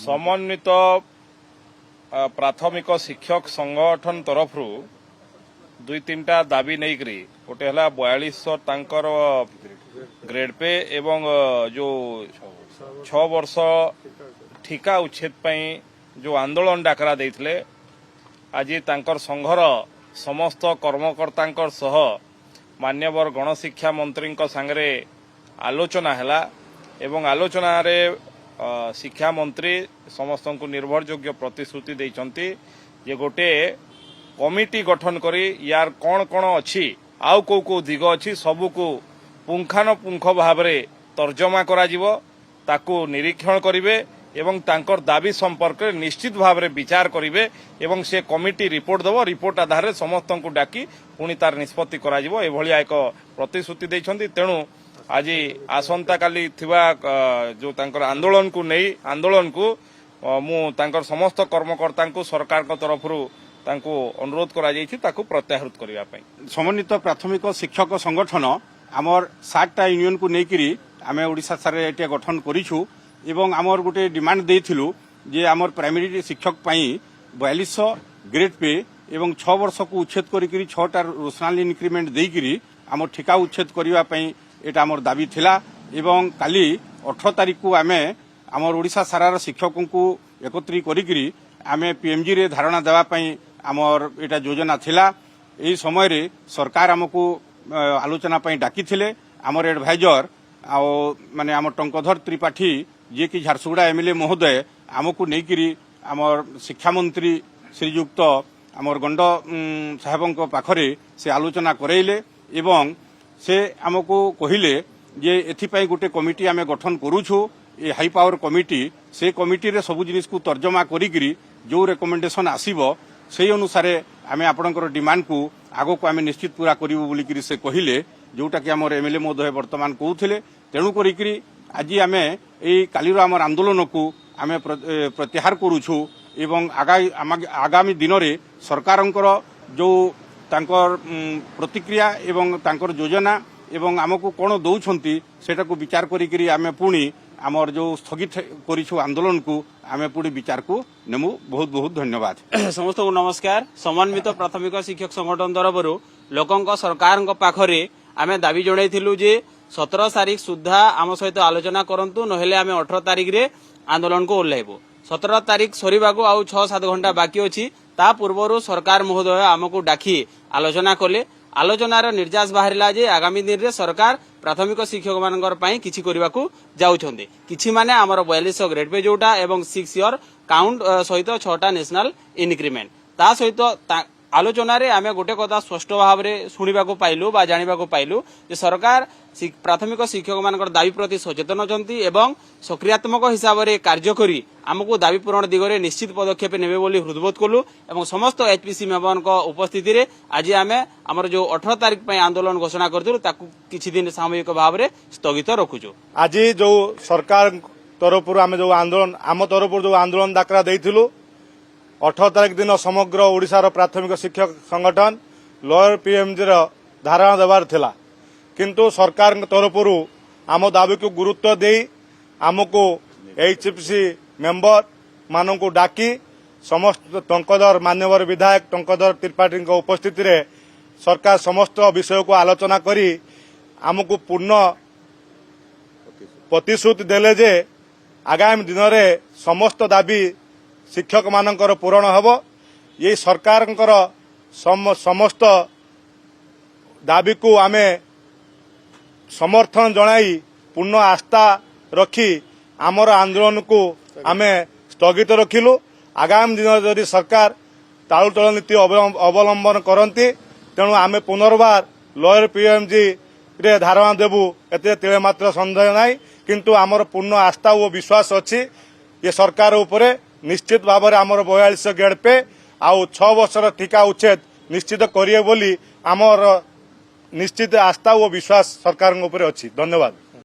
समन्वित प्राथमिक शिक्षक संगठन तरफ दुई तीन टा दाबी नहीं करी गोटे है 4200 तांकर ग्रेड पे एवं जो 6 वर्ष ठिका उच्छेद पई जो आंदोलन डाकरा देथिले आज तांकर संघर समस्त कर्मकर्ता सह मान्यवर गणशिक्षा मंत्री सांगरे आलोचना हैला एवं आलोचना रे शिक्षा मंत्री समस्त को निर्भरयोग्य प्रतिश्रुति देइचंती जे गोटे कमिटी गठन करी यार कौन कौन अच्छी आउ को दिग अच्छी सबू को पुंखानुपुंख भाव में तर्जमा करा ताकू निरीक्षण करिवे एवं तांकर दाबी संपर्क में निश्चित भाव में विचार करिवे एवं से कमिटी रिपोर्ट दबो रिपोर्ट आधार समस्त को डाकी पुणी तार निष्पत्ति करा जिवो एभलिया एक प्रतिश्रुति देइछंती। तेणु आज आसंता काली थिबा जो तांकर आंदोलन को नहीं आंदोलन को मु तांकर समस्त कर्मकर्ता को सरकार को तरफ अनुरोध करा प्रत्याहृत करने समन्वित प्राथमिक शिक्षक संगठन आमर 7टा यूनियन को लेकर आम ओडिशा सारे गठन करिछु एवं आमर गोटे डिमांड देइथिलु जे आमर प्राइमरी शिक्षक पई 4200 ग्रेड पे एवं 6 वर्ष को उच्छेद करिकरी 6टा रोशनाल इंक्रीमेंट देइकरी आमर ठिका उच्छेद करिवा पई एटा आमर दाबी थिला एवं काली 18 तारीख को आमे आमर ओडिशा सारार शिक्षकों को एकत्रित करिकरी आमे पीएमजी रे धारणा देवा पई आमर एटा योजना थिला। एही समय रे सरकार हमको आलोचना पई डाकी थिले आमर एडवाइजर माने आमर टंकधर त्रिपाठी जे कि झारसुगुड़ा एमएलए महोदय आमको नेकिरी आमर शिक्षा मंत्री श्रीयुक्त आमर गंड साहेबों पाखरे से आलोचना करैले एवं से आमको कहिले जे एथिपाई गोटे कमिटी आमे गठन करूछु ए हाई पावर कमिटी से कमिटी रे सब जिनिस को तर्जमा करिकरी जो रेकमेंडेशन आसीबो से अनुसार आमे आपणकर डिमांड को आगो को आमे निश्चित पूरा करिवो बोली करी से कहिले जोटा कि हमर एमएलए महोदय वर्तमान कहउथिले। तेणु करिकरी आज आमे एई कालीर हमर आंदोलन को आमे प्रत्याहार करूछु एवं आगामी दिन रे सरकारंकर जो तांकर प्रतिक्रिया एवं तांकर योजना एवं आमको कौन दौरान सेटा को विचार करी आमे पुणी आमर जो स्थगित करिछु आंदोलन को आमे पुणी विचार को नेमु। बहुत बहुत धन्यवाद। समस्त को नमस्कार। समन्वित प्राथमिक शिक्षक संगठन तरफ लोकंक सरकार पाखरे आमे दाबी जणाइथिलु जे 17 तारीख सुधा आम सहित आलोचना करंतु नहेले आमे 18 तारीख रे आंदोलन को ओल्लाइबो। 17 तारीख सरीबाको आउ 6-7 घंटा बाकी अछि ता पूर्वरु सरकार महोदय आमको डाकी आलोचना कले आलोचनार निर्यास बाहरिला जे आगामी दिन रे सरकार प्राथमिक शिक्षक मानकर पई किछि करिबाकू जाउछन्ते किछि माने हमर 4200 ग्रेड पे जोटा एवं 6 ईयर काउंट सहित 6टा नेशनल इनक्रीमेंट ता सहित आलोचना रे आमे गोटे कथा स्पष्ट भाव में शुणा पाइलु बा जानिबा पाइलु जे सरकार प्राथमिक शिक्षक मानकर दाबी प्रति सचेतन अछंती एवं सक्रियात्मक हिसाब से कार्य करी आमको दाबी पूरण दिगरे निश्चित पदक्षेप नेबे बोली हृदबोध कलु एवं समस्त एचपीसी मेंबर उपस्थिति रे आज आमे हमर जो 18 तारीख पई आंदोलन घोषणा करथुलु ताकू किछि दिन सामूहिक भाव में स्थगित रखुछु। आज जो सरकार तरफ आमे जो आंदोलन आम तरफ जो आंदोलन डाकरा देइथिलु 18 तारीख दिन समग्र ओडिशार प्राथमिक शिक्षक संगठन लोअर पीएमजी धारणा देवार थिला किंतु सरकार तरफ आम दाबी को गुरुत्व दे आमको एचपीसी मेंबर मानू डाकी समस्त टंकधर मान्यवर विधायक टंकधर त्रिपाठी उपस्थिति रे सरकार समस्त विषय को आलोचना करी आमको पूर्ण प्रतिश्रुति देले जे आगामी दिन में समस्त दाबी शिक्षक मानकर पूरण हब। ये सरकार समस्त दाबी को आमे समर्थन जनाई पूर्ण आस्था रखी आमर आंदोलन को आमे स्थगित रखिलु। आगामी दिन जदि सरकार टालुटल नीति अवलंबन करती तेणु आमे पुनर्बार लोअर पीएमजी रे धारणा देबू एते तिले मात्र संदेह नाही किंतु आमर पूर्ण आस्था और विश्वास अच्छी ये सरकार उपरे निश्चित भाव में आमर 4200 ग्रेड पे आउ 6 वर्षर ठिका उच्छेद निश्चित करिए बोली आमर निश्चित आस्था और विश्वास सरकार उपरे अच्छी। धन्यवाद।